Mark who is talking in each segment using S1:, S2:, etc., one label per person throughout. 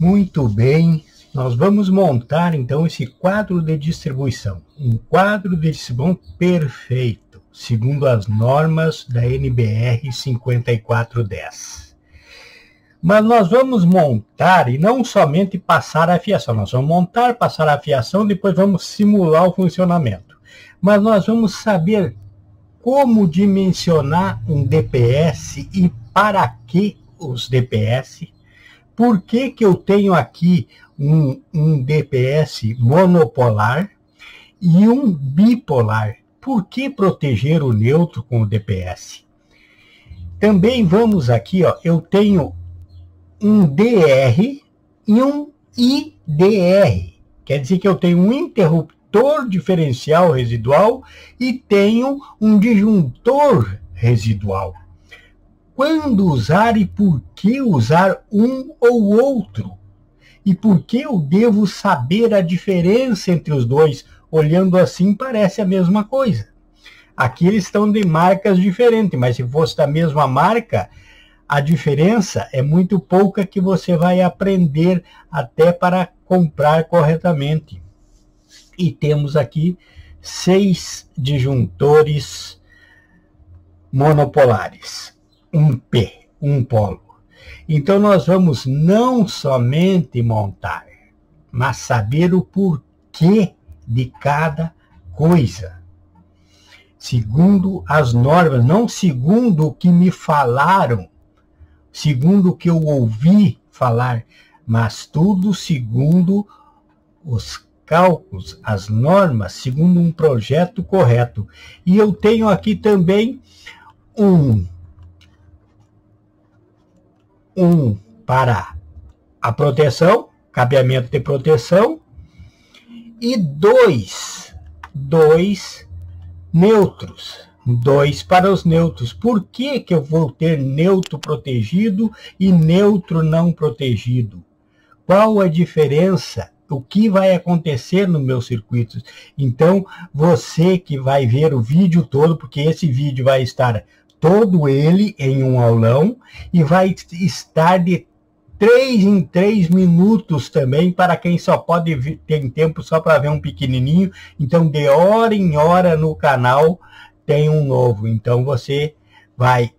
S1: Muito bem, nós vamos montar então esse quadro de distribuição. Um quadro de distribuição perfeito, segundo as normas da NBR 5410. Mas nós vamos montar e não somente passar a fiação. Nós vamos montar, passar a fiação, depois vamos simular o funcionamento. Mas nós vamos saber como dimensionar um DPS e para que os DPS. Por que que eu tenho aqui um DPS monopolar e um bipolar? Por que proteger o neutro com o DPS? Também vamos aqui, ó, eu tenho um DR e um IDR. Quer dizer que eu tenho um interruptor diferencial residual e tenho um disjuntor residual. Quando usar e por que usar um ou outro? E por que eu devo saber a diferença entre os dois? Olhando assim parece a mesma coisa. Aqui eles estão de marcas diferentes, mas se fosse da mesma marca, a diferença é muito pouca que você vai aprender até para comprar corretamente. E temos aqui 6 disjuntores monopolares. Um P, um polo. Então nós vamos não somente montar, mas saber o porquê de cada coisa. Segundo as normas, não segundo o que me falaram, segundo o que eu ouvi falar, mas tudo segundo os cálculos, as normas, segundo um projeto correto. E eu tenho aqui também um para a proteção, cabeamento de proteção, e dois neutros, 2 para os neutros. Por que que eu vou ter neutro protegido e neutro não protegido? Qual a diferença? O que vai acontecer nos meus circuitos? Então, você que vai ver o vídeo todo, porque esse vídeo vai estar todo ele em um aulão e vai estar de 3 em 3 minutos também, para quem só pode ter tempo só para ver um pequenininho. Então, de hora em hora no canal tem um novo. Então, você vai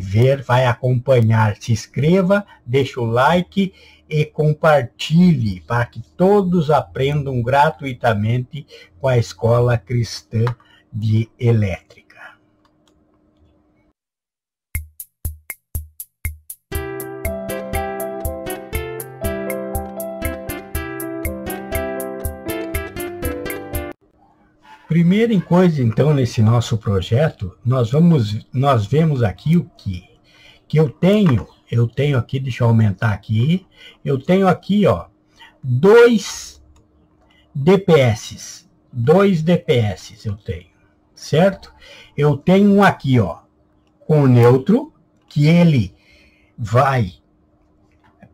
S1: ver, vai acompanhar. Se inscreva, deixa o like e compartilhe para que todos aprendam gratuitamente com a Escola Cristã de Elétrica. Primeira coisa, então, nesse nosso projeto, nós vemos aqui o que eu tenho aqui, deixa eu aumentar aqui, eu tenho aqui, ó, 2 DPS eu tenho, certo? Eu tenho um aqui, ó, com o neutro, que ele vai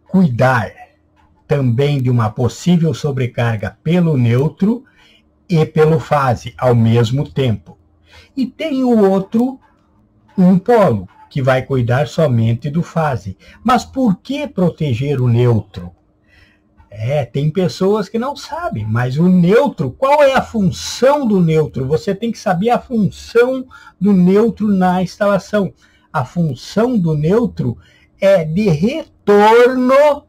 S1: cuidar também de uma possível sobrecarga pelo neutro e pelo fase ao mesmo tempo. E tem o outro, um polo, que vai cuidar somente do fase. Mas por que proteger o neutro? Tem pessoas que não sabem, mas o neutro, qual é a função do neutro? Você tem que saber a função do neutro na instalação. A função do neutro é de retorno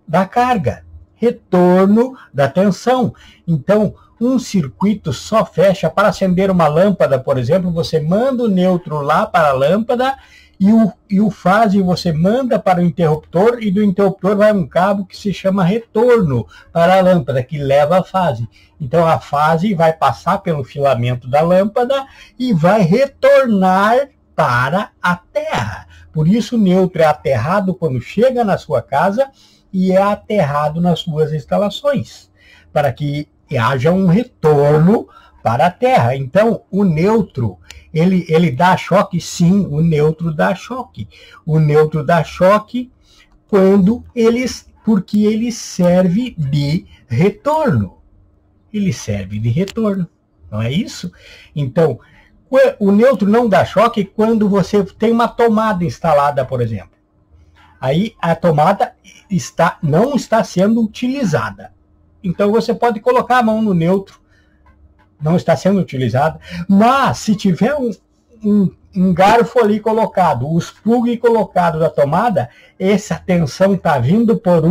S1: da carga, retorno da tensão. Então, um circuito só fecha para acender uma lâmpada, por exemplo, você manda o neutro lá para a lâmpada e o fase você manda para o interruptor, e do interruptor vai um cabo que se chama retorno para a lâmpada, que leva a fase. Então a fase vai passar pelo filamento da lâmpada e vai retornar para a terra. Por isso o neutro é aterrado quando chega na sua casa e é aterrado nas suas instalações, para que haja um retorno para a Terra. Então, o neutro, ele dá choque? Sim, o neutro dá choque. O neutro dá choque porque ele serve de retorno. Ele serve de retorno, não é isso? Então, o neutro não dá choque quando você tem uma tomada instalada, por exemplo. Aí a tomada não está sendo utilizada. Então você pode colocar a mão no neutro, não está sendo utilizada, mas se tiver um garfo ali colocado, os plugs colocados da tomada, essa tensão está vindo por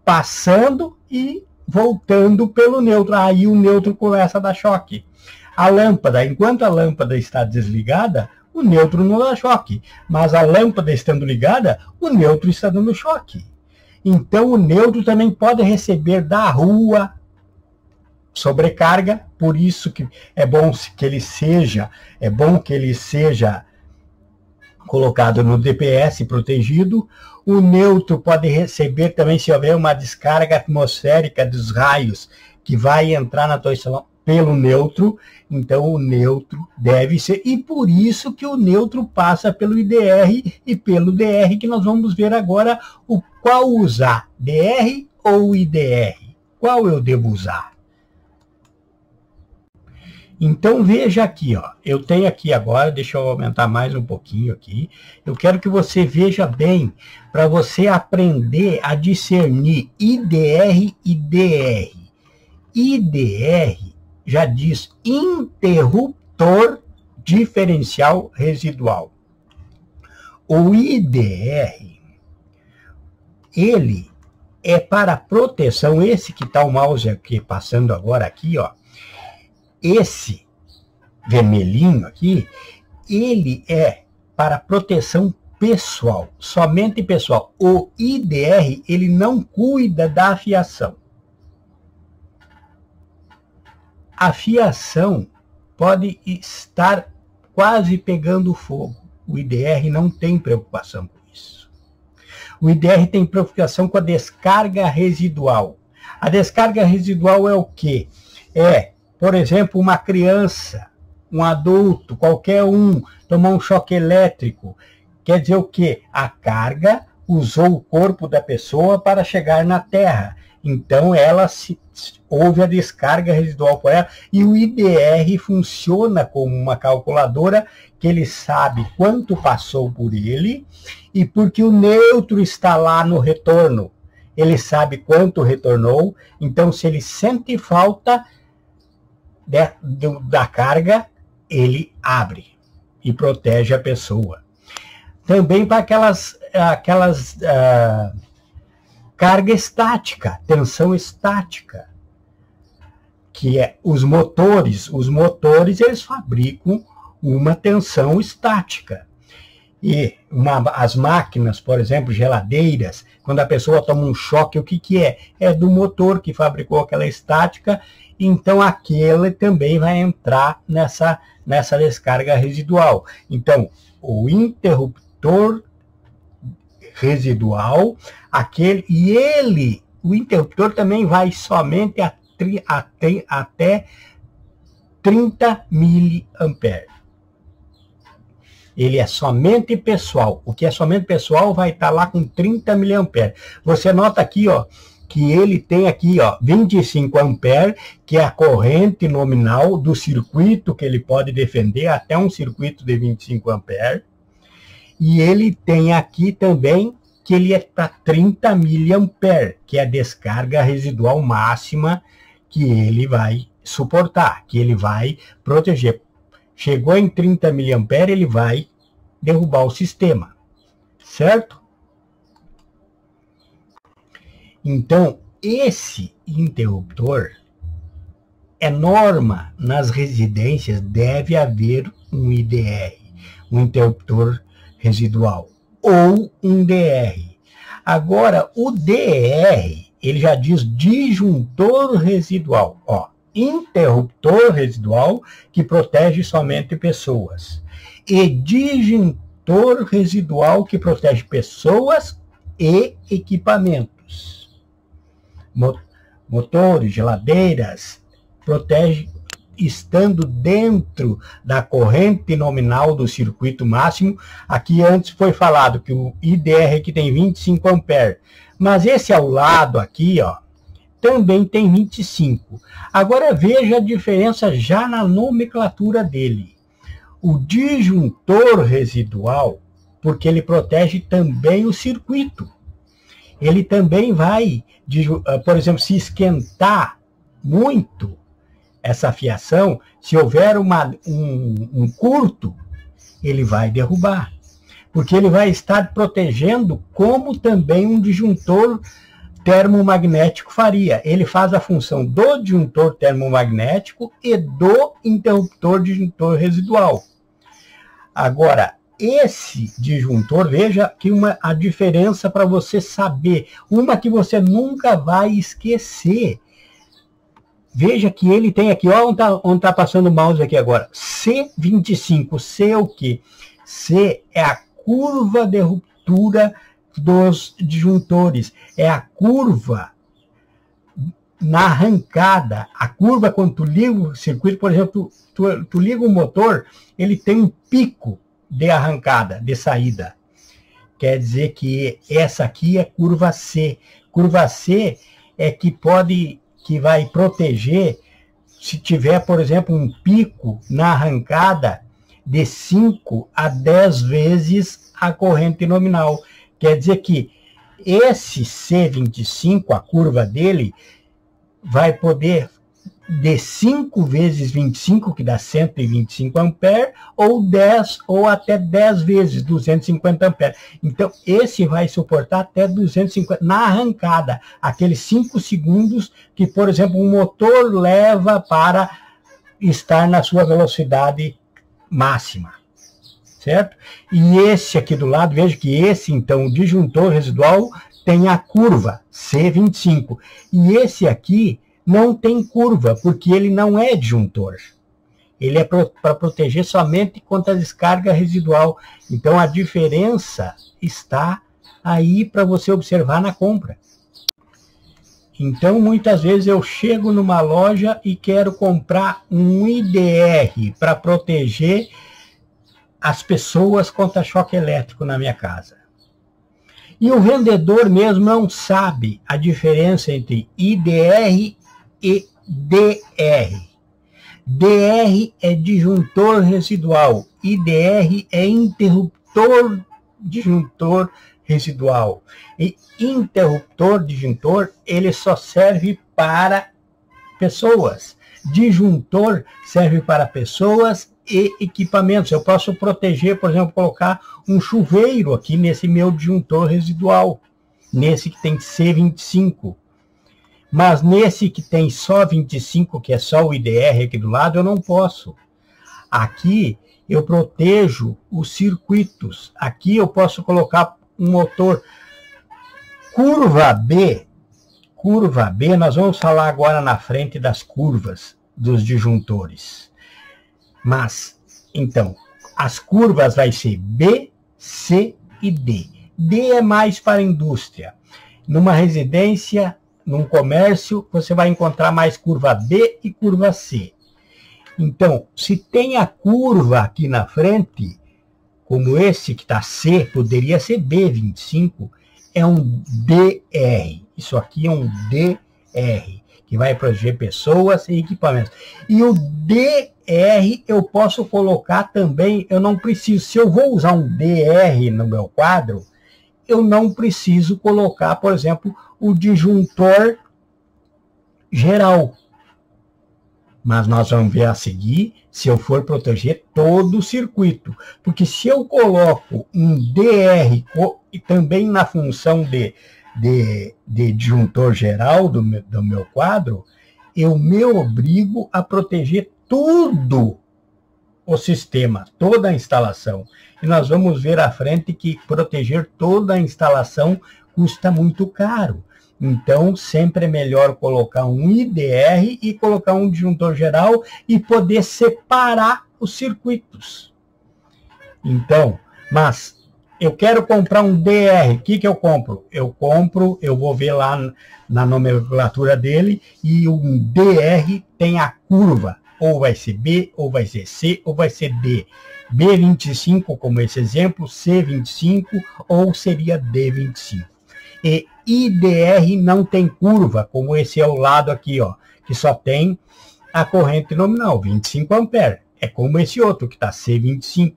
S1: passando e voltando pelo neutro. Aí o neutro começa a dar choque. A lâmpada, enquanto a lâmpada está desligada, o neutro não dá choque. Mas a lâmpada estando ligada, o neutro está dando choque. Então o neutro também pode receber da rua sobrecarga, por isso que é bom que ele seja colocado no DPS protegido. O neutro pode receber também, se houver uma descarga atmosférica dos raios que vai entrar na tua instalação pelo neutro, então o neutro deve ser, e por isso que o neutro passa pelo IDR e pelo DR, que nós vamos ver agora qual usar, DR ou IDR, qual eu devo usar. Então veja aqui, ó, eu tenho aqui agora, deixa eu aumentar mais um pouquinho aqui, eu quero que você veja bem, para você aprender a discernir IDR e DR. IDR já diz interruptor diferencial residual. O IDR, ele é para proteção, esse que está o mouse aqui passando agora aqui, ó, esse vermelhinho aqui, ele é para proteção pessoal, somente pessoal. O IDR, ele não cuida da fiação. A fiação pode estar quase pegando fogo. O IDR não tem preocupação com isso. O IDR tem preocupação com a descarga residual. A descarga residual é o quê? Por exemplo, uma criança, um adulto, qualquer um, tomou um choque elétrico. Quer dizer o quê? A carga usou o corpo da pessoa para chegar na Terra. Então, houve a descarga residual por ela. E o IDR funciona como uma calculadora que ele sabe quanto passou por ele, e porque o neutro está lá no retorno, ele sabe quanto retornou. Então, se ele sente falta da carga, ele abre e protege a pessoa. Também para aquelas carga estática, tensão estática, que é os motores eles fabricam uma tensão estática. E as máquinas, por exemplo, geladeiras, quando a pessoa toma um choque, o que é? É do motor que fabricou aquela estática. Então, aquele também vai entrar nessa descarga residual. Então, o interruptor residual, o interruptor também vai somente até 30 miliamperes. Ele é somente pessoal. O que é somente pessoal vai estar lá com 30 miliamperes. Você nota aqui, ó, que ele tem aqui, ó, 25 amperes, que é a corrente nominal do circuito que ele pode defender, até um circuito de 25 amperes. E ele tem aqui também que ele é para 30 miliamperes, que é a descarga residual máxima que ele vai suportar, que ele vai proteger. Chegou em 30 miliamperes, ele vai derrubar o sistema, certo? Então, esse interruptor é norma nas residências, deve haver um IDR, um interruptor residual, ou um DR. Agora, o DR, ele já diz disjuntor residual, ó, interruptor residual que protege somente pessoas, e disjuntor residual que protege pessoas e equipamentos. Motores, geladeiras, protege estando dentro da corrente nominal do circuito máximo. Aqui antes foi falado que o IDR aqui tem 25 amperes, mas esse ao lado aqui, ó, também tem 25. Agora veja a diferença já na nomenclatura dele. O disjuntor residual, porque ele protege também o circuito. Ele também vai, por exemplo, se esquentar muito essa fiação, se houver um curto, ele vai derrubar. Porque ele vai estar protegendo como também um disjuntor termomagnético faria. Ele faz a função do disjuntor termomagnético e do interruptor disjuntor residual. Agora, esse disjuntor, veja que a diferença para você saber, uma que você nunca vai esquecer. Veja que ele tem aqui, ó, onde tá passando o mouse aqui agora, C25. C é o quê? C é a curva de ruptura dos disjuntores. É a curva na arrancada. A curva, quando tu liga o circuito, por exemplo, tu liga o motor, ele tem um pico de arrancada, de saída. Quer dizer que essa aqui é curva C. Curva C é que vai proteger se tiver, por exemplo, um pico na arrancada de 5 a 10 vezes a corrente nominal. Quer dizer que esse C25, a curva dele, vai poder de 5 vezes 25, que dá 125 amperes, ou 10, ou até 10 vezes 250 amperes. Então, esse vai suportar até 250 na arrancada, aqueles 5 segundos que, por exemplo, um motor leva para estar na sua velocidade máxima, certo? E esse aqui do lado, veja que esse, então, o disjuntor residual tem a curva C25. E esse aqui não tem curva, porque ele não é disjuntor. Ele é para proteger somente contra a descarga residual. Então, a diferença está aí para você observar na compra. Então, muitas vezes eu chego numa loja e quero comprar um IDR para proteger as pessoas contra choque elétrico na minha casa. E o vendedor mesmo não sabe a diferença entre IDR e DR. DR é disjuntor residual, IDR é interruptor disjuntor residual. E interruptor disjuntor, ele só serve para pessoas. Disjuntor serve para pessoas e equipamentos. Eu posso proteger, por exemplo, colocar um chuveiro aqui nesse meu disjuntor residual, nesse que tem C25. Mas nesse que tem só 25, que é só o IDR aqui do lado, eu não posso. Aqui eu protejo os circuitos. Aqui eu posso colocar um motor curva B. Curva B, nós vamos falar agora na frente das curvas dos disjuntores. Mas, então, as curvas vai ser B, C e D. D é mais para a indústria. Numa residência, num comércio, você vai encontrar mais curva B e curva C. Então, se tem a curva aqui na frente, como esse que está C, poderia ser B25, é um DR. Isso aqui é um DR, que vai proteger pessoas e equipamentos. E o DR eu posso colocar também, eu não preciso, se eu vou usar um DR no meu quadro, eu não preciso colocar, por exemplo, o disjuntor geral. Mas nós vamos ver a seguir se eu for proteger todo o circuito. Porque se eu coloco um DR e também na função de disjuntor geral do meu quadro, eu me obrigo a proteger todo o sistema, toda a instalação. E nós vamos ver à frente que proteger toda a instalação custa muito caro. Então, sempre é melhor colocar um IDR e colocar um disjuntor geral e poder separar os circuitos. Então, mas eu quero comprar um DR, o que eu compro? Eu vou ver lá na nomenclatura dele, e um DR tem a curva, ou vai ser B, ou vai ser C, ou vai ser D. B25, como esse exemplo, C25, ou seria D25. E IDR não tem curva, como esse é o lado aqui, ó, que só tem a corrente nominal, 25 amperes. É como esse outro, que está C25,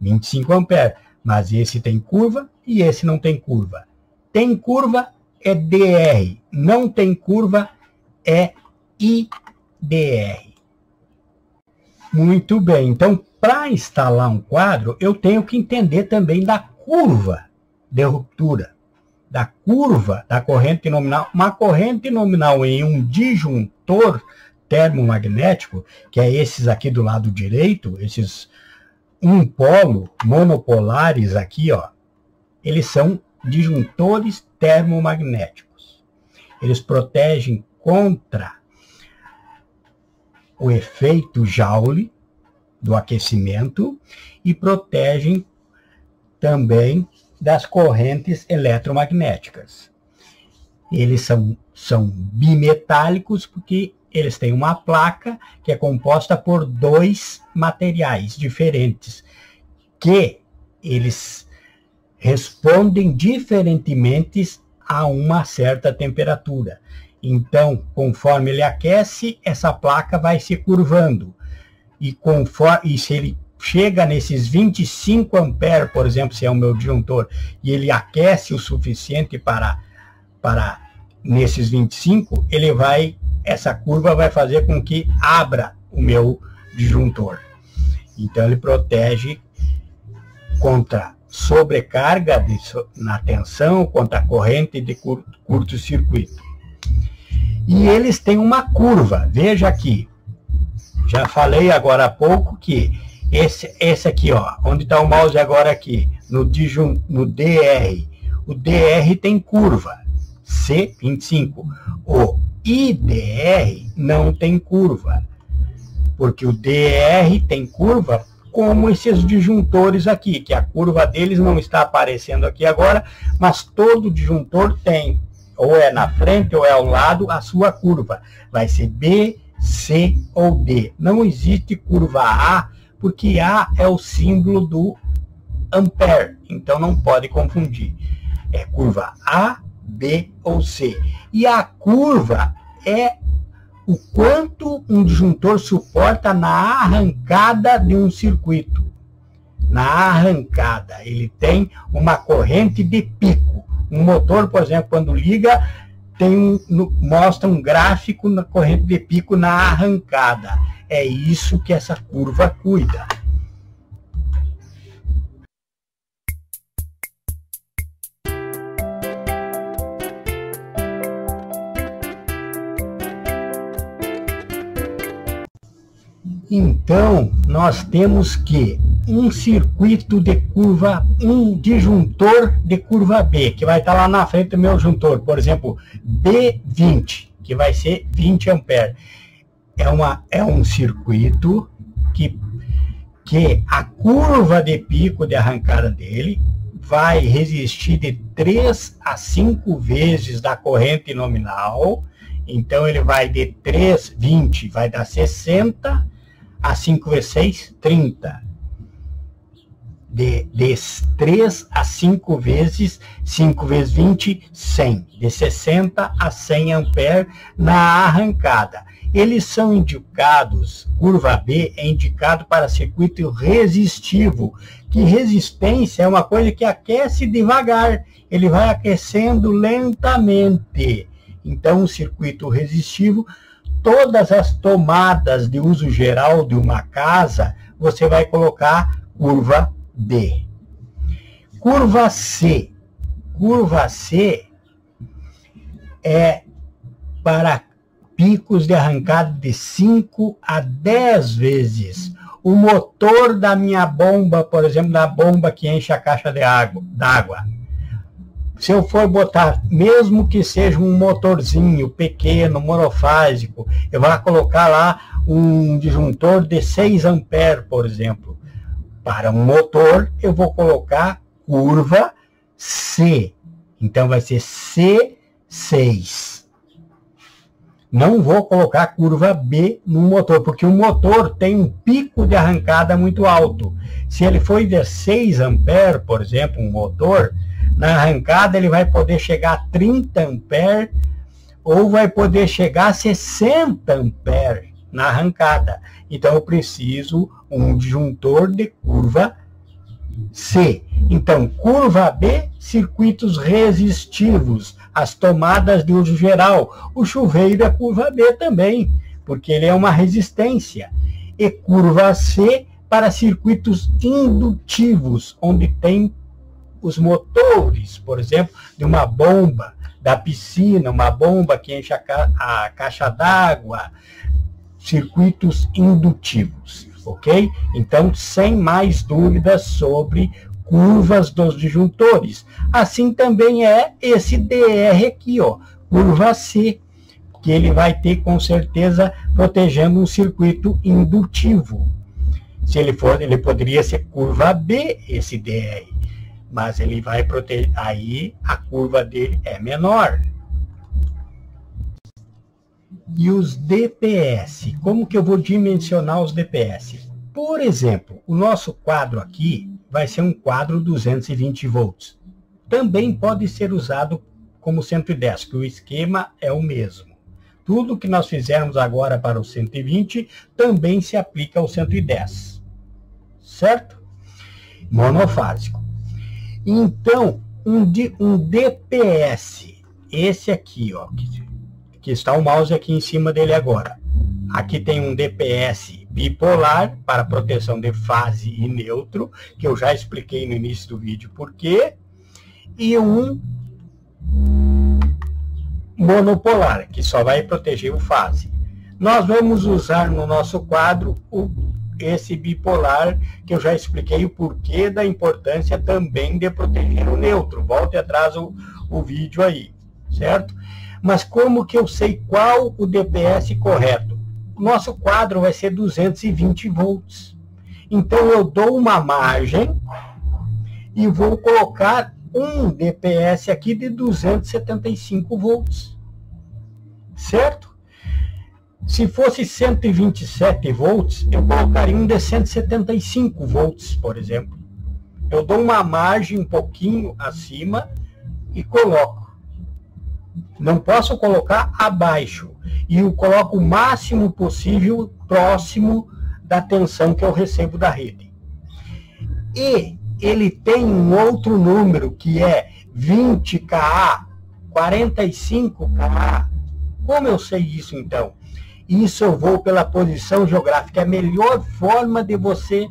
S1: 25 amperes. Mas esse tem curva e esse não tem curva. Tem curva é DR, não tem curva é IDR. Muito bem, então para instalar um quadro, eu tenho que entender também da curva de ruptura, da curva da corrente nominal. Uma corrente nominal em um disjuntor termomagnético, que é esses aqui do lado direito, esses um polo monopolares aqui, ó, eles são disjuntores termomagnéticos. Eles protegem contra o efeito Joule do aquecimento e protegem também das correntes eletromagnéticas. Eles são bimetálicos porque eles têm uma placa que é composta por dois materiais diferentes, que eles respondem diferentemente a uma certa temperatura. Então, conforme ele aquece, essa placa vai se curvando. E se ele chega nesses 25 amperes, por exemplo, se é o meu disjuntor, e ele aquece o suficiente para nesses 25, essa curva vai fazer com que abra o meu disjuntor. Então, ele protege contra sobrecarga na tensão, contra corrente de curto-circuito. E eles têm uma curva, veja aqui. Já falei agora há pouco que esse aqui, ó, onde está o mouse agora aqui, no DR, o DR tem curva, C25. O IDR não tem curva, porque o DR tem curva como esses disjuntores aqui, que a curva deles não está aparecendo aqui agora, mas todo disjuntor tem, ou é na frente ou é ao lado, a sua curva. Vai ser B, C ou D. Não existe curva A, porque A é o símbolo do ampere, então não pode confundir. É curva A, B ou C. E a curva é o quanto um disjuntor suporta na arrancada de um circuito. Na arrancada, ele tem uma corrente de pico. Um motor, por exemplo, quando liga, mostra um gráfico na corrente de pico na arrancada. É isso que essa curva cuida. Então, nós temos que um circuito de curva, um disjuntor de curva B, que vai estar lá na frente do meu juntor, por exemplo, B20, que vai ser 20 amperes. É um circuito que a curva de pico de arrancada dele vai resistir de 3 a 5 vezes da corrente nominal. Então, ele vai de 20 vai dar 60, a 5 vezes 6, 30. De 3 a 5 vezes, 5 vezes 20, 100. De 60 a 100 amperes na arrancada. Eles são indicados, curva B é indicado para circuito resistivo, que resistência é uma coisa que aquece devagar, ele vai aquecendo lentamente. Então, o circuito resistivo, todas as tomadas de uso geral de uma casa, você vai colocar curva D. Curva C. Curva C é para picos de arrancada de 5 a 10 vezes. O motor da minha bomba, por exemplo, da bomba que enche a caixa d'água. Se eu for botar, mesmo que seja um motorzinho pequeno, monofásico, eu vou colocar lá um disjuntor de 6 amperes, por exemplo. Para um motor, eu vou colocar curva C. Então, vai ser C6. Não vou colocar curva B no motor, porque o motor tem um pico de arrancada muito alto. Se ele for de 6 amperes, por exemplo, um motor, na arrancada ele vai poder chegar a 30 amperes ou vai poder chegar a 60 amperes na arrancada. Então eu preciso um disjuntor de curva C. Então, curva B, circuitos resistivos, as tomadas de uso geral. O chuveiro é curva B também, porque ele é uma resistência. E curva C, para circuitos indutivos, onde tem os motores, por exemplo, de uma bomba da piscina, uma bomba que enche a caixa d'água, circuitos indutivos, ok? Então, sem mais dúvidas sobre curvas dos disjuntores. Assim também é esse DR aqui, ó, curva C, que ele vai ter com certeza protegendo um circuito indutivo. Se ele for, ele poderia ser curva B, esse DR, mas ele vai proteger, aí a curva dele é menor. E os DPS, como que eu vou dimensionar os DPS? Por exemplo, o nosso quadro aqui vai ser um quadro 220 volts. Também pode ser usado como 110, que o esquema é o mesmo. Tudo que nós fizermos agora para o 120 também se aplica ao 110. Certo? Monofásico. Então, um DPS, esse aqui, ó, que está o mouse aqui em cima dele agora. Aqui tem um DPS bipolar para proteção de fase e neutro, que eu já expliquei no início do vídeo por quê, e um monopolar, que só vai proteger o fase. Nós vamos usar no nosso quadro esse bipolar, que eu já expliquei o porquê da importância também de proteger o neutro. Volte atrás o vídeo aí, certo? Mas como que eu sei qual o DPS correto? O nosso quadro vai ser 220 volts. Então eu dou uma margem e vou colocar um DPS aqui de 275 volts. Certo? Se fosse 127 volts, eu colocaria um de 175 volts, por exemplo. Eu dou uma margem um pouquinho acima e coloco. Não posso colocar abaixo. E eu coloco o máximo possível próximo da tensão que eu recebo da rede. E ele tem um outro número que é 20 kA, 45 kA. Como eu sei isso então? Isso eu vou pela posição geográfica. É a melhor forma de você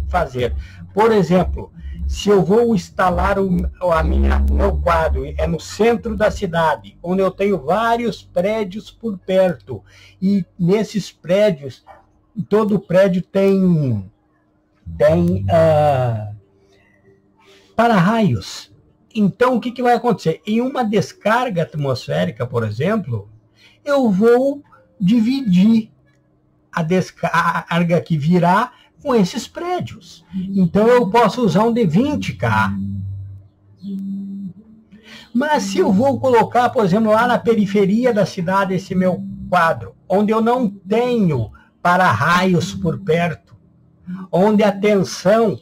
S1: fazer. Por exemplo, se eu vou instalar meu quadro, é no centro da cidade, onde eu tenho vários prédios por perto. E nesses prédios, todo prédio tem para-raios. Então, o que vai acontecer? Em uma descarga atmosférica, por exemplo, eu vou dividir a descarga que virá com esses prédios. Então, eu posso usar um de 20 kA. Mas se eu vou colocar, por exemplo, lá na periferia da cidade, esse meu quadro, onde eu não tenho para-raios por perto, onde a tensão,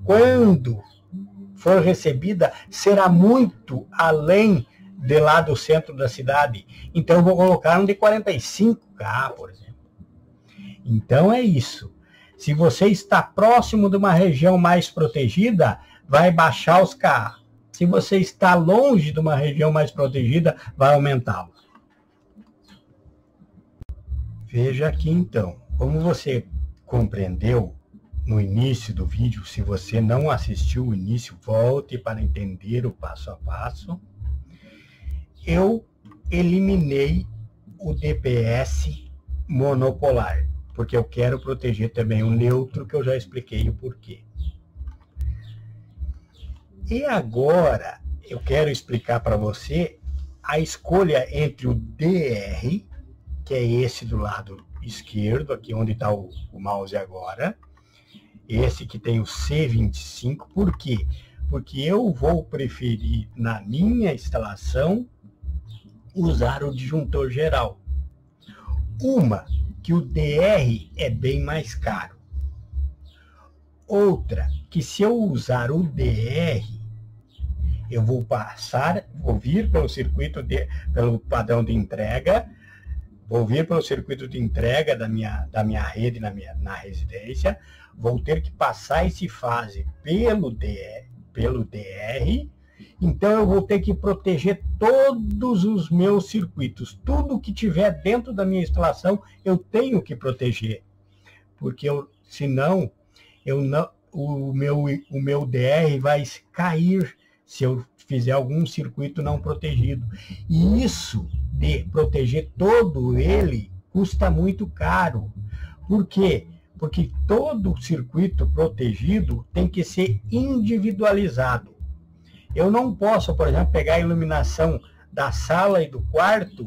S1: quando for recebida, será muito além de lá do centro da cidade. Então, eu vou colocar um de 45 kA, por exemplo. Então, é isso. Se você está próximo de uma região mais protegida, vai baixar os kA. Se você está longe de uma região mais protegida, vai aumentá-lo. Veja aqui, então. Como você compreendeu no início do vídeo, se você não assistiu o início, volte para entender o passo a passo. Eu eliminei o DPS monopolar, porque eu quero proteger também o neutro, que eu já expliquei o porquê. E agora, eu quero explicar para você a escolha entre o DR, que é esse do lado esquerdo, aqui onde está o mouse agora, esse que tem o C25, por quê? Porque eu vou preferir, na minha instalação, usar o disjuntor geral. Uma, que o DR é bem mais caro. Outra, que se eu usar o DR, eu vou vir pelo circuito, pelo padrão de entrega, vou vir pelo circuito de entrega da minha rede na residência, vou ter que passar esse fase pelo DR, então eu vou ter que proteger todos os meus circuitos. Tudo que tiver dentro da minha instalação, eu tenho que proteger. Porque senão o meu DR vai cair se eu fizer algum circuito não protegido. E isso de proteger todo ele custa muito caro. Por quê? Porque todo circuito protegido tem que ser individualizado. Eu não posso, por exemplo, pegar a iluminação da sala e do quarto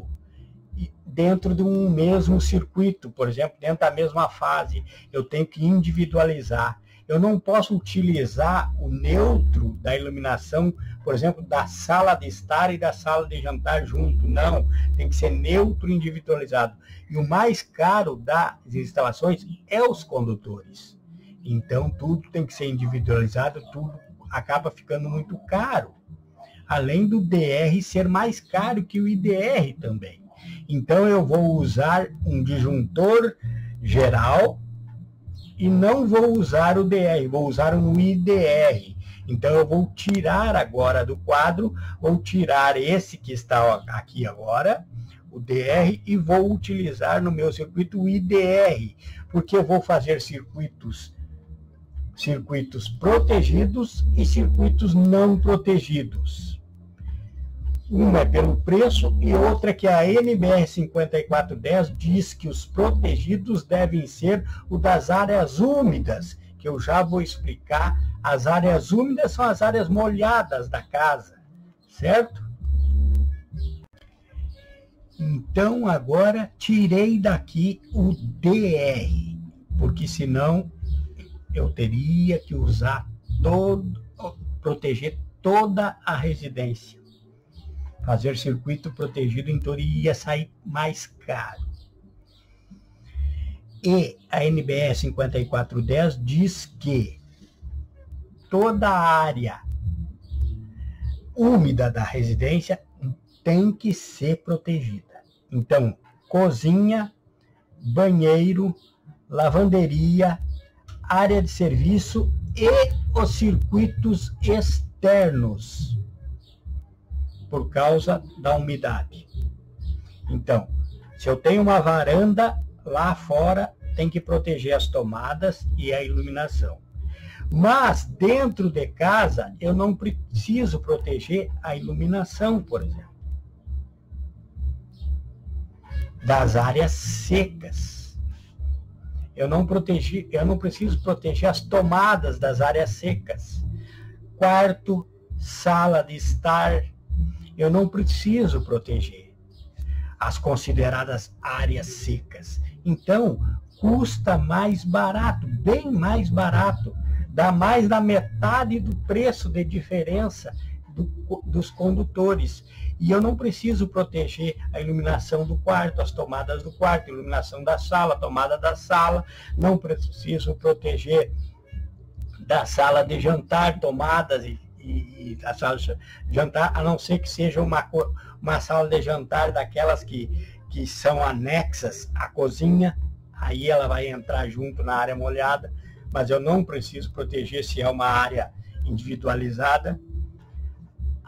S1: dentro de um mesmo circuito, por exemplo, dentro da mesma fase. Eu tenho que individualizar. Eu não posso utilizar o neutro da iluminação, por exemplo, da sala de estar e da sala de jantar junto. Não, tem que ser neutro individualizado. E o mais caro das instalações é os condutores. Então, tudo tem que ser individualizado, tudo acaba ficando muito caro. Além do DR ser mais caro que o IDR também. Então, eu vou usar um disjuntor geral e não vou usar o DR, vou usar um IDR. Então, eu vou tirar agora do quadro, vou tirar esse que está aqui agora, o DR, e vou utilizar no meu circuito o IDR, porque eu vou fazer circuitos protegidos e circuitos não protegidos. Uma é pelo preço e outra que a NBR 5410 diz que os protegidos devem ser o das áreas úmidas, que eu já vou explicar. As áreas úmidas são as áreas molhadas da casa, certo? Então, agora, tirei daqui o DR, porque senão eu teria que usar proteger toda a residência. Fazer circuito protegido, então ia sair mais caro. E a NBR 5410 diz que toda a área úmida da residência tem que ser protegida. Então, cozinha, banheiro, lavanderia, área de serviço e os circuitos externos, por causa da umidade. Então, se eu tenho uma varanda, lá fora tem que proteger as tomadas e a iluminação. Mas, dentro de casa, eu não preciso proteger a iluminação, por exemplo. Das áreas secas. Eu não preciso proteger as tomadas das áreas secas. Quarto, sala de estar, eu não preciso proteger as consideradas áreas secas. Então, custa mais barato, bem mais barato, dá mais da metade do preço de diferença dos condutores. E eu não preciso proteger a iluminação do quarto, as tomadas do quarto, a iluminação da sala, a tomada da sala, não preciso proteger da sala de jantar, tomadas e a sala de jantar, a não ser que seja uma sala de jantar daquelas que são anexas à cozinha, aí ela vai entrar junto na área molhada, mas eu não preciso proteger se é uma área individualizada.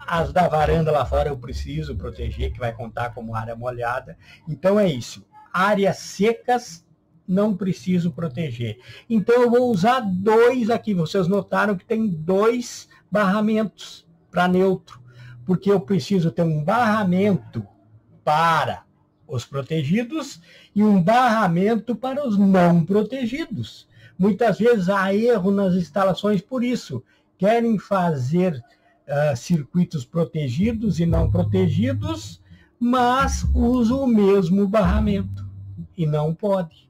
S1: As da varanda lá fora eu preciso proteger, que vai contar como área molhada. Então é isso. Áreas secas não preciso proteger. Então eu vou usar dois aqui. Vocês notaram que tem dois barramentos para neutro, porque eu preciso ter um barramento para os protegidos e um barramento para os não protegidos. Muitas vezes há erro nas instalações por isso. Querem fazer circuitos protegidos e não protegidos, mas usam o mesmo barramento e não pode.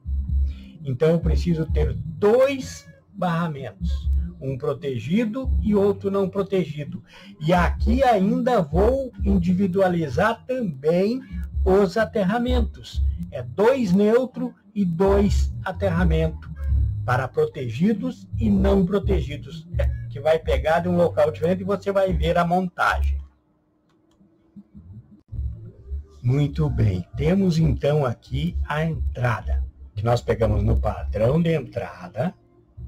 S1: Então eu preciso ter dois barramentos, um protegido e outro não protegido. E aqui ainda vou individualizar também os aterramentos. É 2 neutro e 2 aterramento para protegidos e não protegidos, que vai pegar de um local diferente e você vai ver a montagem. Muito bem, temos então aqui a entrada, que nós pegamos no padrão de entrada,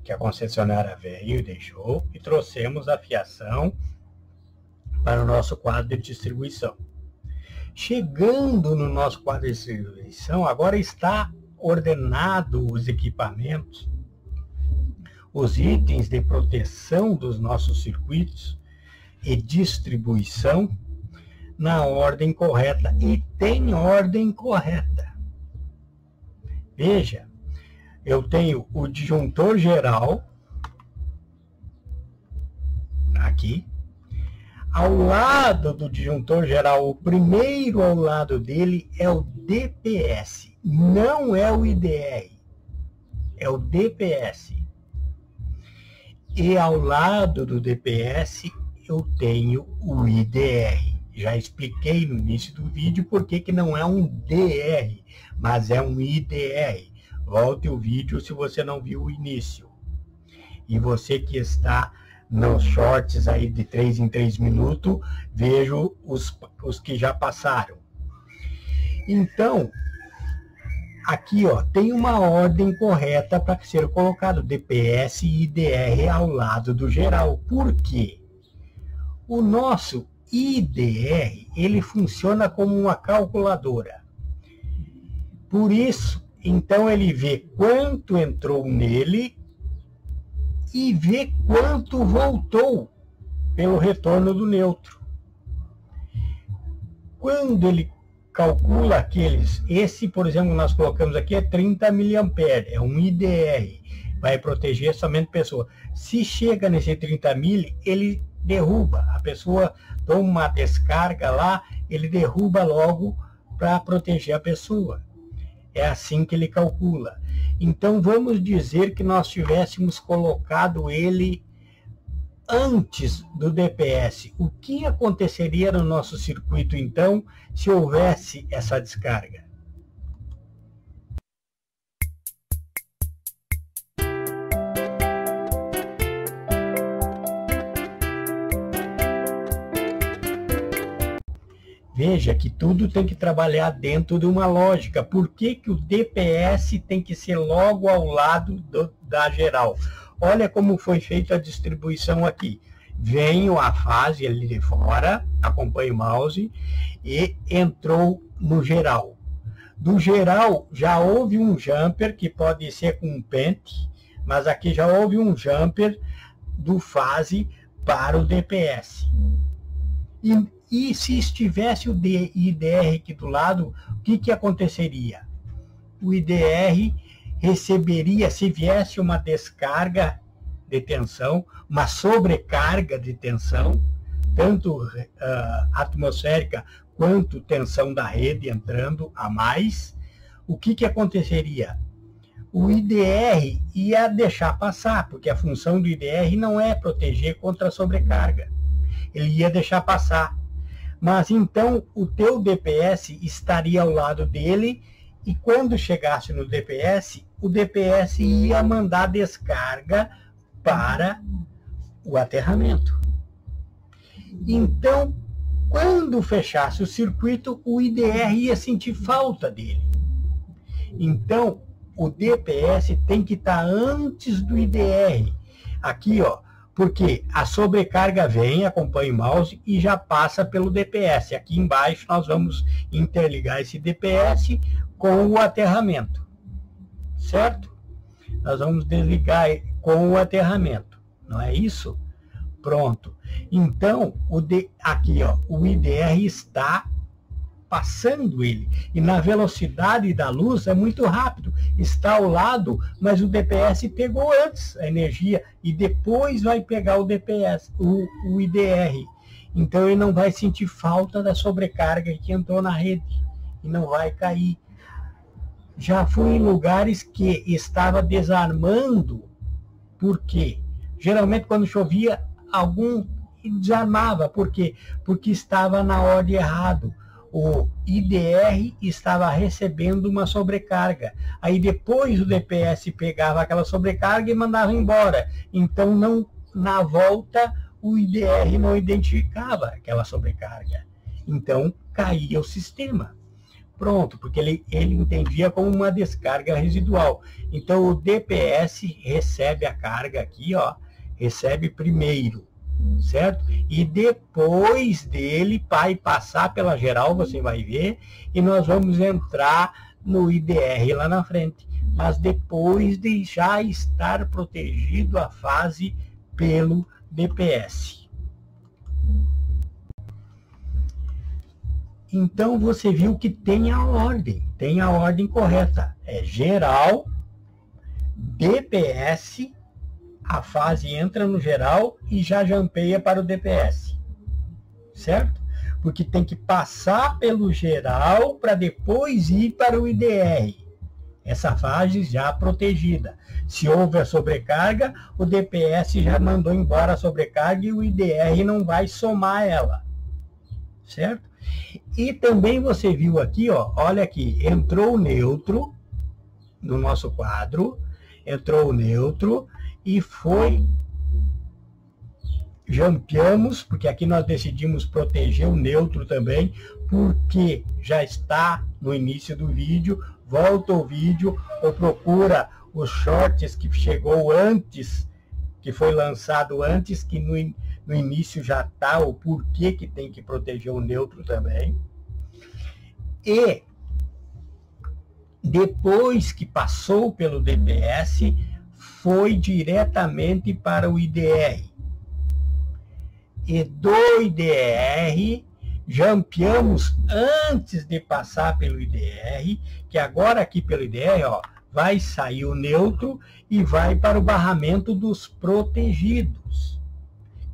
S1: que a concessionária veio e deixou, e trouxemos a fiação para o nosso quadro de distribuição. Chegando no nosso quadro de distribuição, agora está ordenado os equipamentos, os itens de proteção dos nossos circuitos e distribuição na ordem correta, e tem ordem correta. Veja, eu tenho o disjuntor geral aqui. Ao lado do disjuntor geral, o primeiro ao lado dele é o DPS, não é o IDR, é o DPS. E ao lado do DPS eu tenho o IDR. Já expliquei no início do vídeo por que não é um DR, mas é um IDR. Volte o vídeo se você não viu o início. E você que está nos shorts aí de 3 em 3 minutos, vejo os que já passaram. Então, aqui ó, tem uma ordem correta para ser colocado DPS e IDR ao lado do geral. Por quê? O nosso IDR, ele funciona como uma calculadora. Por isso, então ele vê quanto entrou nele e vê quanto voltou pelo retorno do neutro. Quando ele calcula aqueles, esse, por exemplo, nós colocamos aqui é 30 mA, é um IDR, vai proteger somente a pessoa. Se chega nesse 30 mil, ele derruba, a pessoa toma uma descarga lá, ele derruba logo para proteger a pessoa. É assim que ele calcula. Então vamos dizer que nós tivéssemos colocado ele antes do DPS. O que aconteceria no nosso circuito então se houvesse essa descarga? Veja que tudo tem que trabalhar dentro de uma lógica. Por que o DPS tem que ser logo ao lado da geral? Olha como foi feita a distribuição aqui. Venho a fase ali de fora, acompanhe o mouse, e entrou no geral. Do geral já houve um jumper, que pode ser com um pente, mas aqui já houve um jumper do fase para o DPS. E se estivesse o IDR aqui do lado, o que aconteceria? O IDR receberia, se viesse uma descarga de tensão, uma sobrecarga de tensão, tanto atmosférica quanto tensão da rede entrando a mais, o que aconteceria? O IDR ia deixar passar, porque a função do IDR não é proteger contra a sobrecarga. Ele ia deixar passar. Mas então o teu DPS estaria ao lado dele, e quando chegasse no DPS, o DPS ia mandar descarga para o aterramento. Então, quando fechasse o circuito, o IDR ia sentir falta dele. Então, o DPS tem que estar antes do IDR. Aqui, ó, porque a sobrecarga vem, acompanha o mouse e já passa pelo DPS. Aqui embaixo nós vamos interligar esse DPS com o aterramento, certo? Nós vamos desligar com o aterramento, não é isso? Pronto. Então, aqui, ó, o IDR está passando ele. E na velocidade da luz é muito rápido. Está ao lado, mas o DPS pegou antes a energia e depois vai pegar o DPS, o IDR. Então ele não vai sentir falta da sobrecarga que entrou na rede e não vai cair. Já fui em lugares que estava desarmando. Por quê? Geralmente quando chovia, algum desarmava. Por quê? Porque estava na ordem errado. O IDR estava recebendo uma sobrecarga. Aí depois o DPS pegava aquela sobrecarga e mandava embora. Então, na volta, o IDR não identificava aquela sobrecarga. Então, caía o sistema. Pronto, porque ele entendia como uma descarga residual. Então o DPS recebe a carga aqui, ó, recebe primeiro, certo? E depois dele vai passar pela geral, você vai ver, e nós vamos entrar no IDR lá na frente. Mas depois de já estar protegido a fase pelo DPS. Então você viu que tem a ordem correta. É geral, DPS, a fase entra no geral e já jampeia para o DPS. Certo? Porque tem que passar pelo geral para depois ir para o IDR. Essa fase já protegida. Se houve a sobrecarga, o DPS já mandou embora a sobrecarga e o IDR não vai somar ela. Certo? E também você viu aqui, ó, olha aqui, entrou o neutro no nosso quadro, entrou o neutro e foi, jampeamos, porque aqui nós decidimos proteger o neutro também, porque já está no início do vídeo, volta o vídeo ou procura os shorts que chegou antes, que foi lançado antes, que no início já está o porquê que tem que proteger o neutro também. E depois que passou pelo DPS, foi diretamente para o IDR. E do IDR, jampeamos antes de passar pelo IDR, que agora aqui pelo IDR, ó, vai sair o neutro e vai para o barramento dos protegidos.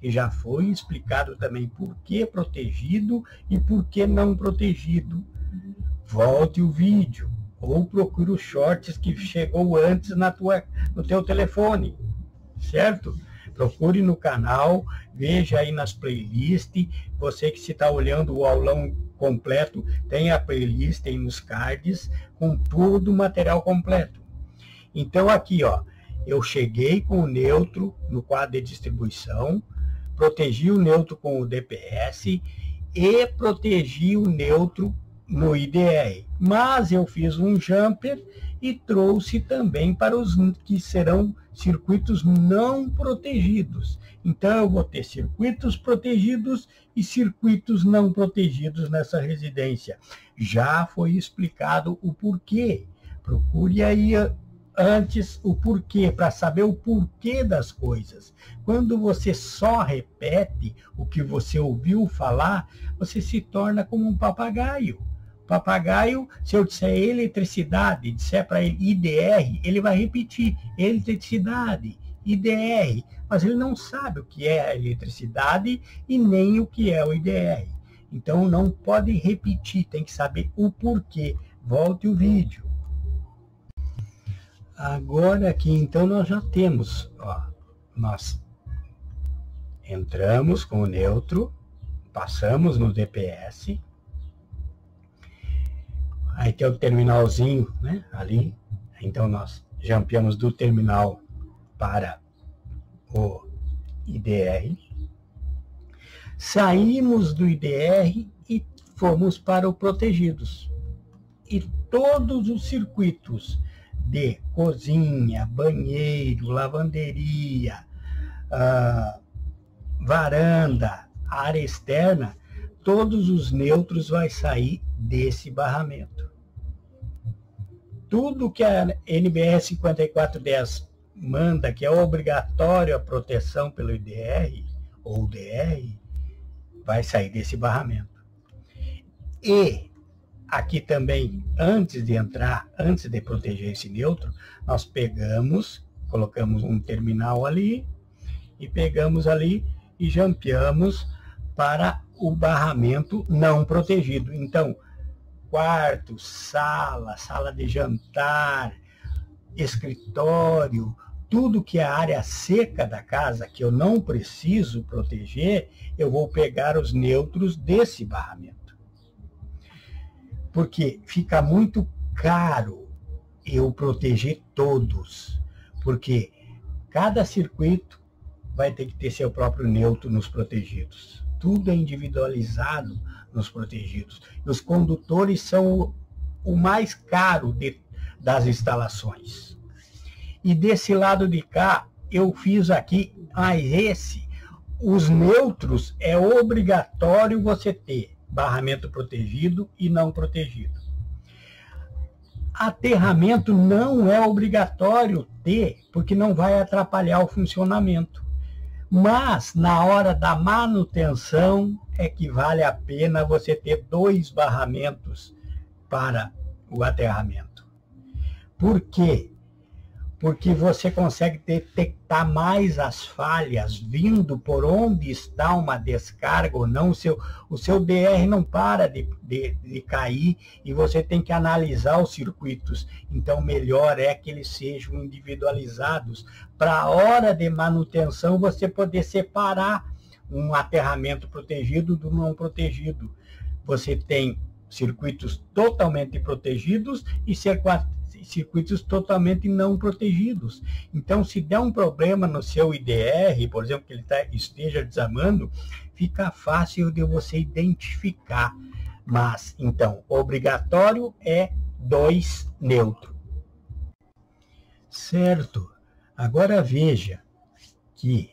S1: E já foi explicado também por que protegido e por que não protegido. Volte o vídeo ou procure os shorts que chegou antes no teu telefone, certo? Procure no canal, veja aí nas playlists. Você que se está olhando o aulão completo, tem a playlist aí nos cards com todo o material completo. Então aqui, ó, eu cheguei com o neutro no quadro de distribuição, protegi o neutro com o DPS e protegi o neutro no IDR. Mas eu fiz um jumper e trouxe também para os que serão circuitos não protegidos. Então eu vou ter circuitos protegidos e circuitos não protegidos nessa residência. Já foi explicado o porquê. Procure aí antes o porquê, para saber o porquê das coisas. Quando você só repete o que você ouviu falar, você se torna como um papagaio. Papagaio, se eu disser eletricidade, disser para ele IDR, ele vai repetir eletricidade, IDR, mas ele não sabe o que é a eletricidade e nem o que é o IDR. Então não pode repetir, tem que saber o porquê. Volte o vídeo. Agora aqui, então, nós já temos, ó, nós entramos com o neutro, passamos no DPS, aí tem o terminalzinho, né, ali, então nós jampeamos do terminal para o IDR, saímos do IDR e fomos para o protegidos. E todos os circuitos de cozinha, banheiro, lavanderia, varanda, área externa, todos os neutros vai sair desse barramento. Tudo que a NBR 5410 manda, que é obrigatório a proteção pelo IDR ou DR, vai sair desse barramento. E aqui também, antes de entrar, antes de proteger esse neutro, nós pegamos, colocamos um terminal ali, e pegamos ali e jampeamos para o barramento não protegido. Então, quarto, sala, sala de jantar, escritório, tudo que é a área seca da casa, que eu não preciso proteger, eu vou pegar os neutros desse barramento. Porque fica muito caro eu proteger todos, porque cada circuito vai ter que ter seu próprio neutro nos protegidos. Tudo é individualizado nos protegidos. Os condutores são o mais caro das instalações. E desse lado de cá, eu fiz aqui, os neutros é obrigatório você ter barramento protegido e não protegido. Aterramento não é obrigatório ter, porque não vai atrapalhar o funcionamento. Mas, na hora da manutenção, é que vale a pena você ter 2 barramentos para o aterramento. Por quê? Porque você consegue detectar mais as falhas vindo por onde está uma descarga ou não. O seu DR não para de cair e você tem que analisar os circuitos. Então, melhor é que eles sejam individualizados para a hora de manutenção você poder separar um aterramento protegido do não protegido. Você tem circuitos totalmente protegidos e circuitos totalmente não protegidos. Então, se der um problema no seu IDR, por exemplo, que ele esteja desarmando, fica fácil de você identificar. Mas, então, obrigatório é 2 neutro. Certo. Agora veja que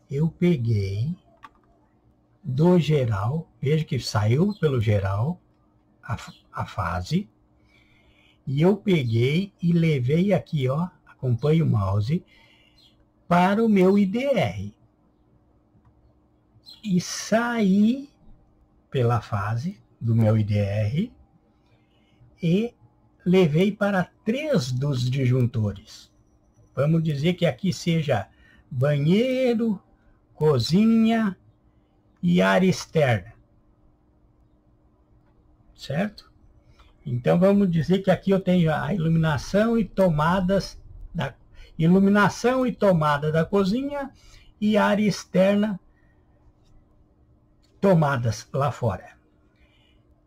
S1: eu peguei do geral, veja que saiu pelo geral a fase, e eu peguei e levei aqui, ó, acompanhe o mouse, para o meu IDR. E saí pela fase do meu IDR e levei para 3 dos disjuntores. Vamos dizer que aqui seja banheiro, cozinha e área externa. Certo? Então, vamos dizer que aqui eu tenho a iluminação e tomada da cozinha e área externa tomadas lá fora.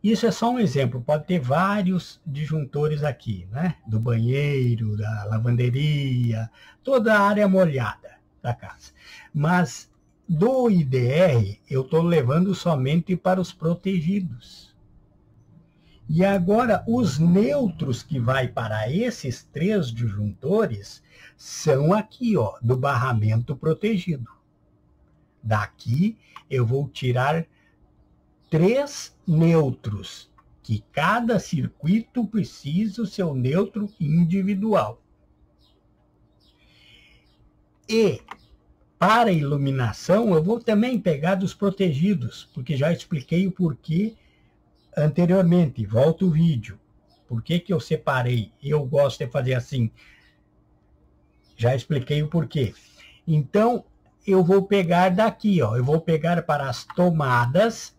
S1: Isso é só um exemplo, pode ter vários disjuntores aqui, né? Do banheiro, da lavanderia, toda a área molhada da casa. Mas do IDR, eu estou levando somente para os protegidos. E agora, os neutros que vai para esses 3 disjuntores são aqui, ó, do barramento protegido. Daqui, eu vou tirar 3 neutros, que cada circuito precisa o seu neutro individual. E, para iluminação, eu vou também pegar dos protegidos, porque já expliquei o porquê anteriormente. Volta o vídeo. Por que que eu separei? Eu gosto de fazer assim. Já expliquei o porquê. Então, eu vou pegar daqui, ó. Eu vou pegar para as tomadas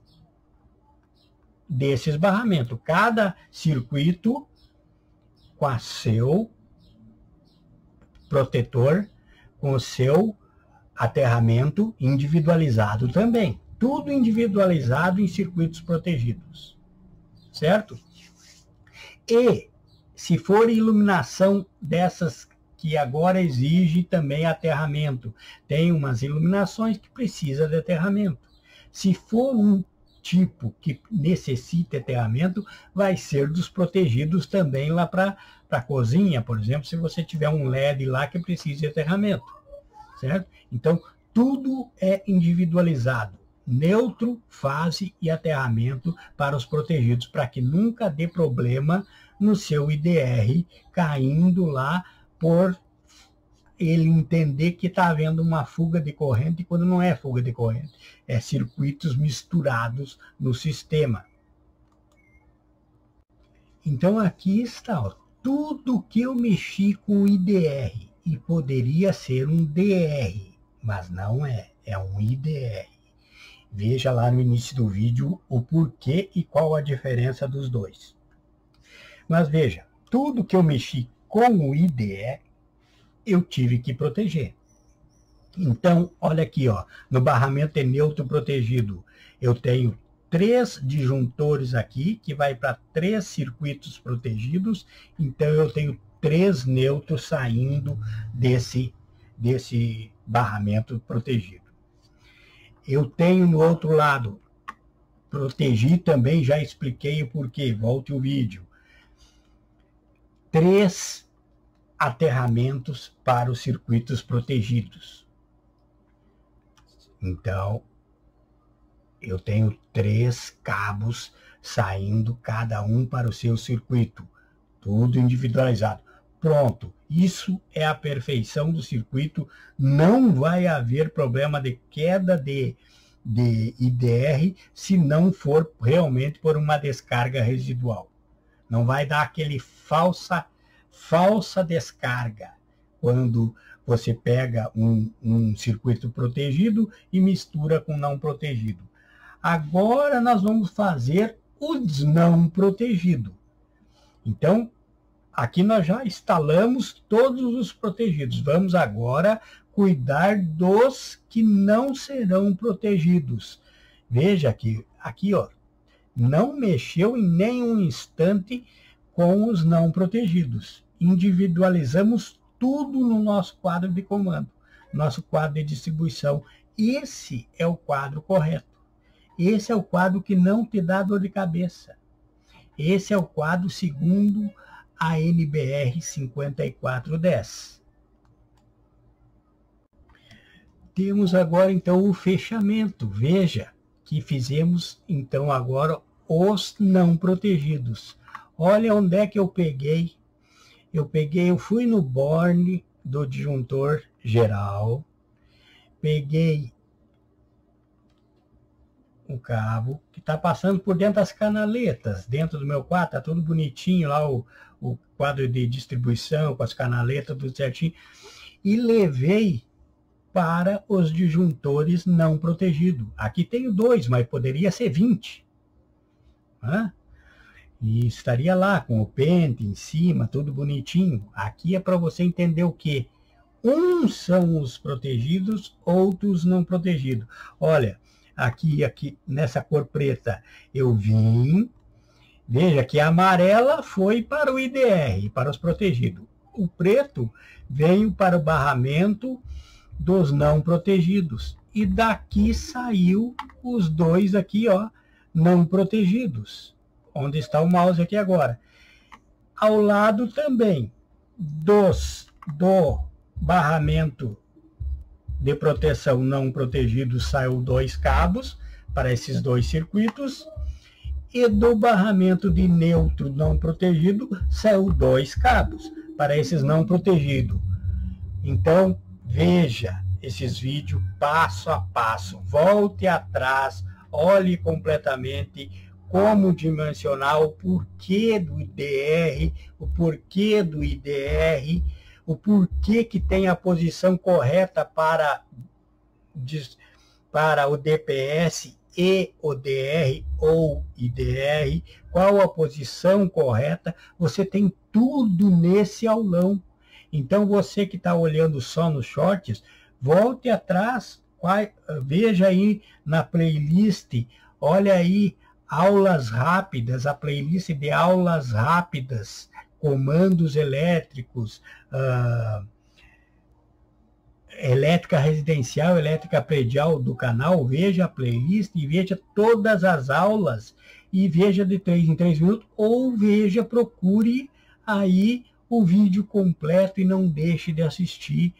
S1: desses barramentos. Cada circuito com a seu protetor, com o seu aterramento individualizado também. Tudo individualizado em circuitos protegidos. Certo? E, se for iluminação dessas que agora exige também aterramento, tem umas iluminações que precisa de aterramento. Se for um tipo que necessita aterramento, vai ser dos protegidos também lá para a cozinha, por exemplo, se você tiver um LED lá que precisa de aterramento. Certo? Então, tudo é individualizado. Neutro, fase e aterramento para os protegidos, para que nunca dê problema no seu IDR, caindo lá por ele entender que está havendo uma fuga de corrente, quando não é fuga de corrente, é circuitos misturados no sistema. Então aqui está, ó, tudo que eu mexi com o IDR, e poderia ser um DR, mas não é, é um IDR. Veja lá no início do vídeo o porquê e qual a diferença dos dois. Mas veja, tudo que eu mexi com o IDE, eu tive que proteger. Então, olha aqui, ó, no barramento é neutro protegido. Eu tenho 3 disjuntores aqui, que vai para 3 circuitos protegidos. Então, eu tenho 3 neutros saindo desse barramento protegido. Eu tenho no outro lado Protegi também, já expliquei o porquê, volte o vídeo. 3 aterramentos para os circuitos protegidos. Então, eu tenho 3 cabos saindo, cada um para o seu circuito. Tudo individualizado. Pronto, isso é a perfeição do circuito. Não vai haver problema de queda de IDR se não for realmente por uma descarga residual. Não vai dar aquele falsa descarga quando você pega um circuito protegido e mistura com não protegido. Agora nós vamos fazer os não protegidos. Então, aqui nós já instalamos todos os protegidos. Vamos agora cuidar dos que não serão protegidos. Veja que aqui, ó, não mexeu em nenhum instante com os não protegidos. Individualizamos tudo no nosso quadro de comando, nosso quadro de distribuição. Esse é o quadro correto. Esse é o quadro que não te dá dor de cabeça. Esse é o quadro segundo a NBR 5410. Temos agora, então, o fechamento. Veja que fizemos, então, agora os não protegidos. Olha onde é que eu peguei. Eu fui no borne do disjuntor geral, peguei o cabo que está passando por dentro das canaletas, dentro do meu quadro, está tudo bonitinho lá, o quadro de distribuição, com as canaletas, tudo certinho, e levei para os disjuntores não protegidos. Aqui tenho 2, mas poderia ser 20. Né? E estaria lá com o pente em cima, tudo bonitinho. Aqui é para você entender o quê? Uns são os protegidos, outros não protegidos. Olha, aqui nessa cor preta eu vim. Veja que a amarela foi para o IDR, para os protegidos. O preto veio para o barramento dos não protegidos. E daqui saiu os 2 aqui, ó, não protegidos. Onde está o mouse aqui agora. Ao lado também do barramento de proteção não protegido saiu 2 cabos para esses 2 circuitos. E do barramento de neutro não protegido saiu 2 cabos para esses não protegidos. Então, veja esses vídeos passo a passo. Volte atrás, olhe completamente como dimensionar o porquê do IDR, o porquê do IDR, o porquê que tem a posição correta para o DPS e o DR ou IDR, qual a posição correta, você tem tudo nesse aulão. Então você que está olhando só nos shorts, volte atrás, veja aí na playlist, olha aí, aulas rápidas, a playlist de aulas rápidas, comandos elétricos, elétrica residencial, elétrica predial do canal. Veja a playlist e veja todas as aulas e veja de 3 em 3 minutos, ou veja, procure aí o vídeo completo e não deixe de assistir,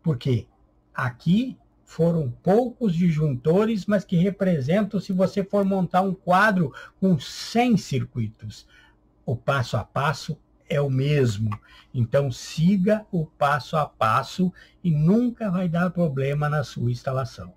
S1: porque aqui foram poucos disjuntores, mas que representam, se você for montar um quadro com 100 circuitos, o passo a passo é o mesmo. Então, siga o passo a passo e nunca vai dar problema na sua instalação.